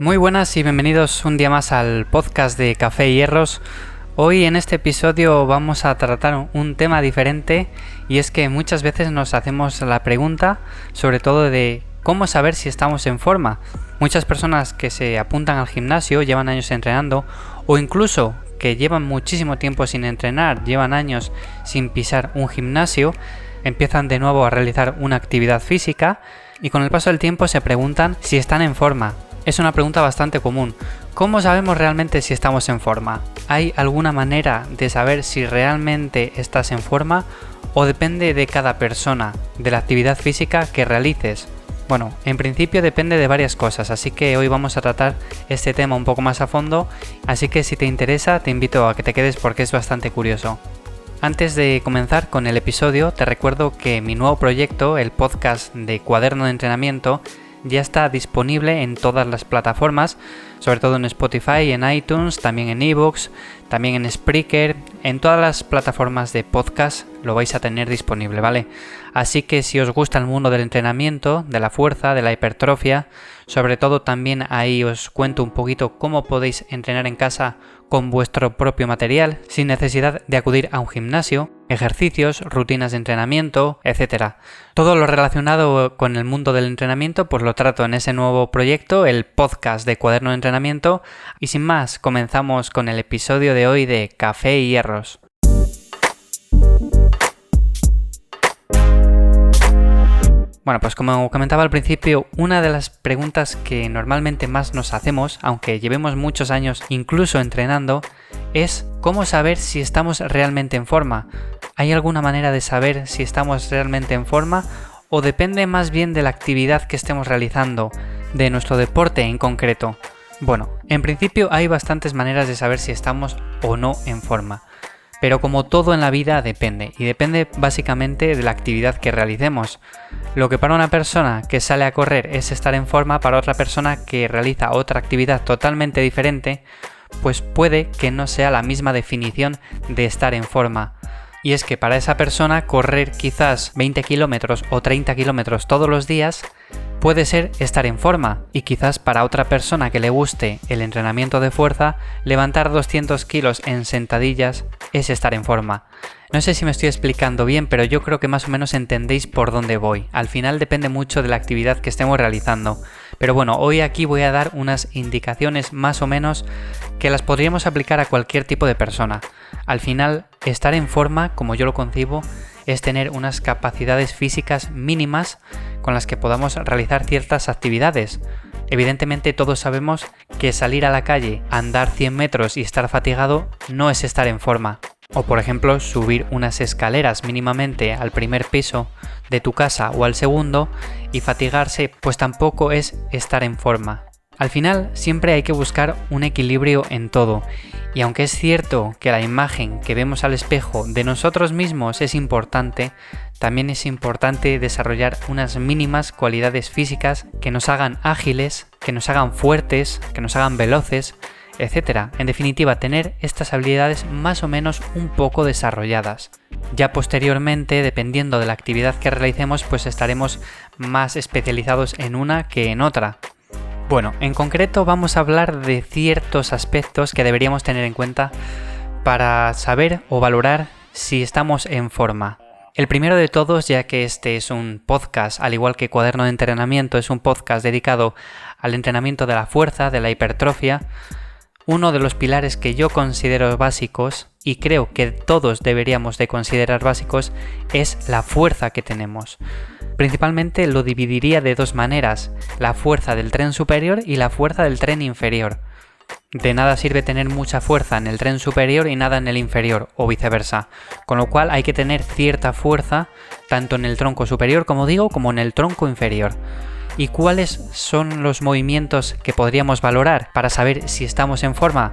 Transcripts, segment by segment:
Muy buenas y bienvenidos un día más al podcast de Café y Hierros. Hoy en este episodio vamos a tratar un tema diferente y es que muchas veces nos hacemos la pregunta sobre todo de cómo saber si estamos en forma. Muchas personas que se apuntan al gimnasio llevan años entrenando o incluso que llevan muchísimo tiempo sin entrenar, llevan años sin pisar un gimnasio, empiezan de nuevo a realizar una actividad física y con el paso del tiempo se preguntan si están en forma. Es una pregunta bastante común. ¿Cómo sabemos realmente si estamos en forma? ¿Hay alguna manera de saber si realmente estás en forma o depende de cada persona, de la actividad física que realices? Bueno, en principio depende de varias cosas, así que hoy vamos a tratar este tema un poco más a fondo, así que si te interesa te invito a que te quedes porque es bastante curioso. Antes de comenzar con el episodio, te recuerdo que mi nuevo proyecto, el podcast de Cuaderno de Entrenamiento, ya está disponible en todas las plataformas, sobre todo en Spotify, en iTunes, también en iVoox, también en Spreaker, en todas las plataformas de podcast lo vais a tener disponible, ¿vale? Así que si os gusta el mundo del entrenamiento, de la fuerza, de la hipertrofia, sobre todo también ahí os cuento un poquito cómo podéis entrenar en casa con vuestro propio material, sin necesidad de acudir a un gimnasio, ejercicios, rutinas de entrenamiento, etc. Todo lo relacionado con el mundo del entrenamiento pues lo trato en ese nuevo proyecto, el podcast de Cuaderno de Entrenamiento, y sin más, comenzamos con el episodio de hoy de Café y Hierros. Bueno, pues como comentaba al principio, una de las preguntas que normalmente más nos hacemos, aunque llevemos muchos años incluso entrenando, es ¿cómo saber si estamos realmente en forma? ¿Hay alguna manera de saber si estamos realmente en forma o depende más bien de la actividad que estemos realizando, de nuestro deporte en concreto? Bueno, en principio hay bastantes maneras de saber si estamos o no en forma. Pero como todo en la vida depende, y depende básicamente de la actividad que realicemos. Lo que para una persona que sale a correr es estar en forma, para otra persona que realiza otra actividad totalmente diferente, pues puede que no sea la misma definición de estar en forma. Y es que para esa persona correr quizás 20 kilómetros o 30 kilómetros todos los días puede ser estar en forma, y quizás para otra persona que le guste el entrenamiento de fuerza, levantar 200 kilos en sentadillas es estar en forma. No sé si me estoy explicando bien, pero yo creo que más o menos entendéis por dónde voy. Al final depende mucho de la actividad que estemos realizando. Pero bueno, hoy aquí voy a dar unas indicaciones más o menos que las podríamos aplicar a cualquier tipo de persona. Al final, estar en forma, como yo lo concibo, es tener unas capacidades físicas mínimas con las que podamos realizar ciertas actividades. Evidentemente todos sabemos que salir a la calle, andar 100 metros y estar fatigado no es estar en forma. O por ejemplo subir unas escaleras mínimamente al primer piso de tu casa o al segundo y fatigarse pues tampoco es estar en forma. Al final siempre hay que buscar un equilibrio en todo, y aunque es cierto que la imagen que vemos al espejo de nosotros mismos es importante, también es importante desarrollar unas mínimas cualidades físicas que nos hagan ágiles, que nos hagan fuertes, que nos hagan veloces, etc. En definitiva, tener estas habilidades más o menos un poco desarrolladas. Ya posteriormente, dependiendo de la actividad que realicemos, pues estaremos más especializados en una que en otra. Bueno, en concreto vamos a hablar de ciertos aspectos que deberíamos tener en cuenta para saber o valorar si estamos en forma. El primero de todos, ya que este es un podcast, al igual que Cuaderno de Entrenamiento, es un podcast dedicado al entrenamiento de la fuerza, de la hipertrofia, uno de los pilares que yo considero básicos, y creo que todos deberíamos de considerar básicos, es la fuerza que tenemos. Principalmente lo dividiría de dos maneras, la fuerza del tren superior y la fuerza del tren inferior. De nada sirve tener mucha fuerza en el tren superior y nada en el inferior, o viceversa, con lo cual hay que tener cierta fuerza tanto en el tronco superior, como digo, como en el tronco inferior. ¿Y cuáles son los movimientos que podríamos valorar para saber si estamos en forma?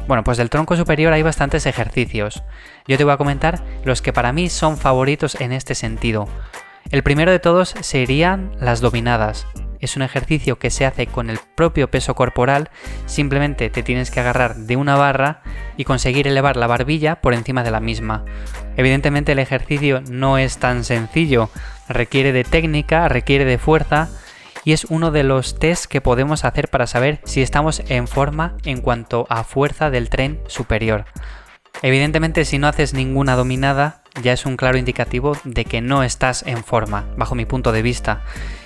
Bueno, pues del tronco superior hay bastantes ejercicios. Yo te voy a comentar los que para mí son favoritos en este sentido. El primero de todos serían las dominadas. Es un ejercicio que se hace con el propio peso corporal, simplemente te tienes que agarrar de una barra y conseguir elevar la barbilla por encima de la misma. Evidentemente el ejercicio no es tan sencillo, requiere de técnica, requiere de fuerza y es uno de los tests que podemos hacer para saber si estamos en forma en cuanto a fuerza del tren superior. Evidentemente, si no haces ninguna dominada, ya es un claro indicativo de que no estás en forma, bajo mi punto de vista.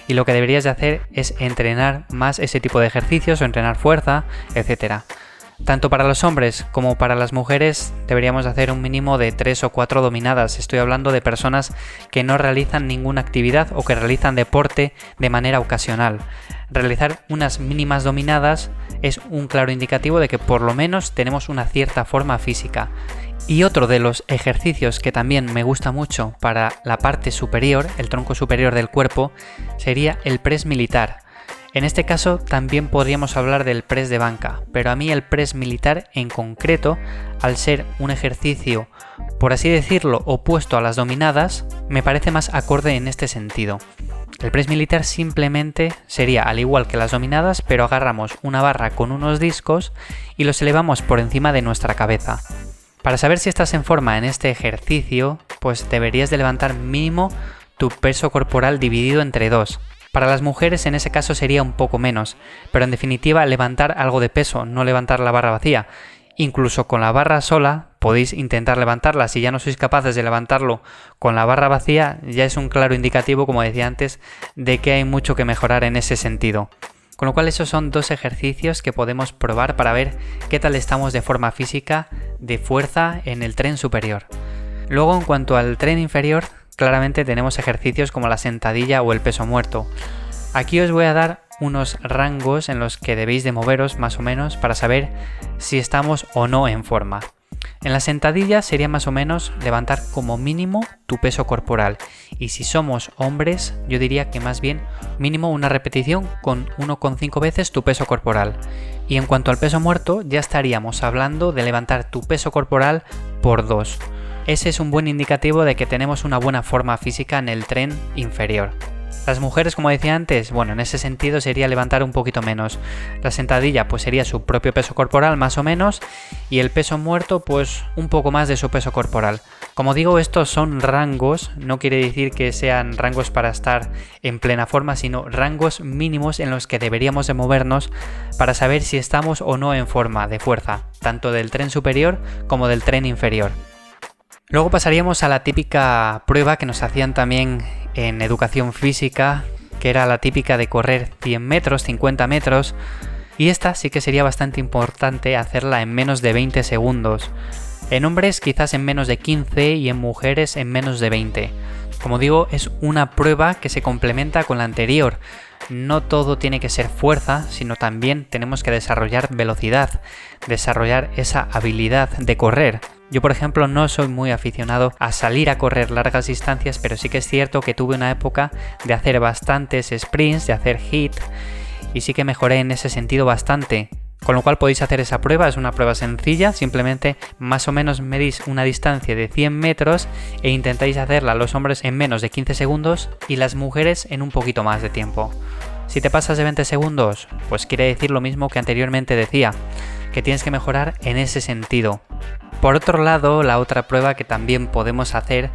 Y lo que deberías de hacer es entrenar más ese tipo de ejercicios o entrenar fuerza, etc. Tanto para los hombres como para las mujeres deberíamos hacer un mínimo de 3 o 4 dominadas. Estoy hablando de personas que no realizan ninguna actividad o que realizan deporte de manera ocasional. Realizar unas mínimas dominadas es un claro indicativo de que por lo menos tenemos una cierta forma física. Y otro de los ejercicios que también me gusta mucho para la parte superior, el tronco superior del cuerpo, sería el press militar. En este caso también podríamos hablar del press de banca, pero a mí el press militar en concreto, al ser un ejercicio, por así decirlo, opuesto a las dominadas, me parece más acorde en este sentido. El press militar simplemente sería al igual que las dominadas, pero agarramos una barra con unos discos y los elevamos por encima de nuestra cabeza. Para saber si estás en forma en este ejercicio, pues deberías de levantar mínimo tu peso corporal dividido entre 2. Para las mujeres en ese caso sería un poco menos, pero en definitiva levantar algo de peso, no levantar la barra vacía. Incluso con la barra sola podéis intentar levantarla. Si ya no sois capaces de levantarlo con la barra vacía, ya es un claro indicativo, como decía antes, de que hay mucho que mejorar en ese sentido. Con lo cual esos son 2 ejercicios que podemos probar para ver qué tal estamos de forma física, de fuerza en el tren superior. Luego, en cuanto al tren inferior, claramente tenemos ejercicios como la sentadilla o el peso muerto. Aquí os voy a dar unos rangos en los que debéis de moveros más o menos para saber si estamos o no en forma. En la sentadilla sería más o menos levantar como mínimo tu peso corporal, y si somos hombres yo diría que más bien mínimo una repetición con 1,5 veces tu peso corporal. Y en cuanto al peso muerto ya estaríamos hablando de levantar tu peso corporal por 2. Ese es un buen indicativo de que tenemos una buena forma física en el tren inferior. Las mujeres, como decía antes, bueno, en ese sentido sería levantar un poquito menos. La sentadilla pues sería su propio peso corporal más o menos, y el peso muerto pues un poco más de su peso corporal. Como digo, estos son rangos, no quiere decir que sean rangos para estar en plena forma, sino rangos mínimos en los que deberíamos de movernos para saber si estamos o no en forma de fuerza, tanto del tren superior como del tren inferior. Luego pasaríamos a la típica prueba que nos hacían también en educación física, que era la típica de correr 100 metros, 50 metros, y esta sí que sería bastante importante hacerla en menos de 20 segundos. En hombres quizás en menos de 15 y en mujeres en menos de 20. Como digo, es una prueba que se complementa con la anterior. No todo tiene que ser fuerza, sino también tenemos que desarrollar velocidad, desarrollar esa habilidad de correr. Yo, por ejemplo, no soy muy aficionado a salir a correr largas distancias, pero sí que es cierto que tuve una época de hacer bastantes sprints, de hacer HIIT, y sí que mejoré en ese sentido bastante. Con lo cual podéis hacer esa prueba, es una prueba sencilla, simplemente más o menos medís una distancia de 100 metros e intentáis hacerla los hombres en menos de 15 segundos y las mujeres en un poquito más de tiempo. Si te pasas de 20 segundos, pues quiere decir lo mismo que anteriormente decía, que tienes que mejorar en ese sentido. Por otro lado, la otra prueba que también podemos hacer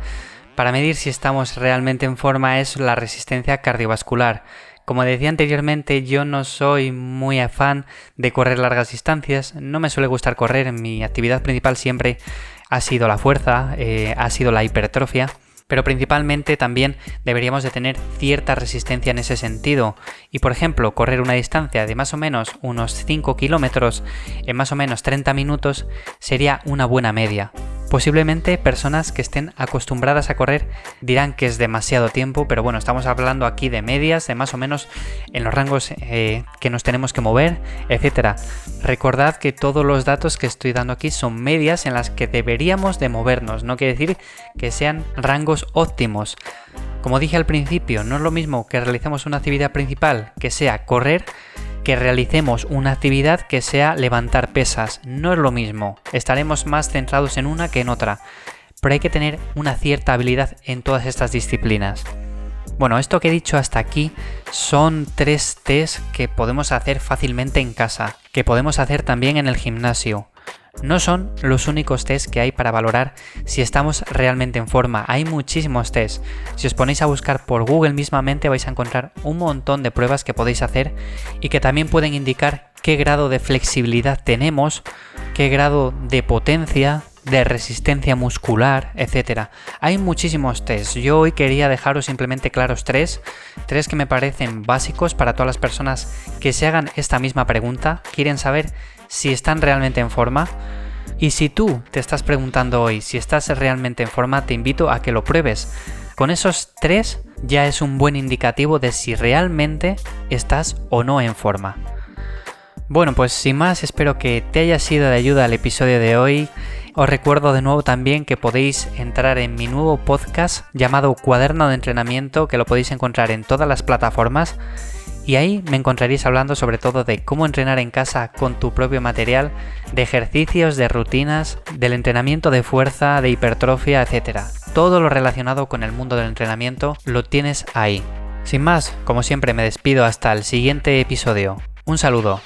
para medir si estamos realmente en forma es la resistencia cardiovascular. Como decía anteriormente, yo no soy muy afán de correr largas distancias, no me suele gustar correr, mi actividad principal siempre ha sido la fuerza, ha sido la hipertrofia, pero principalmente también deberíamos de tener cierta resistencia en ese sentido. Y por ejemplo, correr una distancia de más o menos unos 5 kilómetros en más o menos 30 minutos sería una buena media. Posiblemente personas que estén acostumbradas a correr dirán que es demasiado tiempo, pero bueno, estamos hablando aquí de medias, de más o menos en los rangos que nos tenemos que mover, etc. Recordad que todos los datos que estoy dando aquí son medias en las que deberíamos de movernos, no quiere decir que sean rangos óptimos. Como dije al principio, no es lo mismo que realicemos una actividad principal que sea correr, que realicemos una actividad que sea levantar pesas. No es lo mismo, estaremos más centrados en una que en otra, pero hay que tener una cierta habilidad en todas estas disciplinas. Bueno, esto que he dicho hasta aquí son 3 tests que podemos hacer fácilmente en casa, que podemos hacer también en el gimnasio. no son los únicos test que hay para valorar si estamos realmente en forma. Hay muchísimos test. Si os ponéis a buscar por Google mismamente vais a encontrar un montón de pruebas que podéis hacer y que también pueden indicar qué grado de flexibilidad tenemos, qué grado de potencia, de resistencia muscular, etc. Hay muchísimos tests. Yo hoy quería dejaros simplemente claros tres que me parecen básicos para todas las personas que se hagan esta misma pregunta, quieren saber si están realmente en forma. Y si tú te estás preguntando hoy si estás realmente en forma, te invito a que lo pruebes. Con esos 3 ya es un buen indicativo de si realmente estás o no en forma. Bueno, pues sin más, espero que te haya sido de ayuda el episodio de hoy. Os recuerdo de nuevo también que podéis entrar en mi nuevo podcast llamado Cuaderno de Entrenamiento, que lo podéis encontrar en todas las plataformas. Y ahí me encontraréis hablando sobre todo de cómo entrenar en casa con tu propio material, de ejercicios, de rutinas, del entrenamiento de fuerza, de hipertrofia, etc. Todo lo relacionado con el mundo del entrenamiento lo tienes ahí. Sin más, como siempre me despido hasta el siguiente episodio. Un saludo.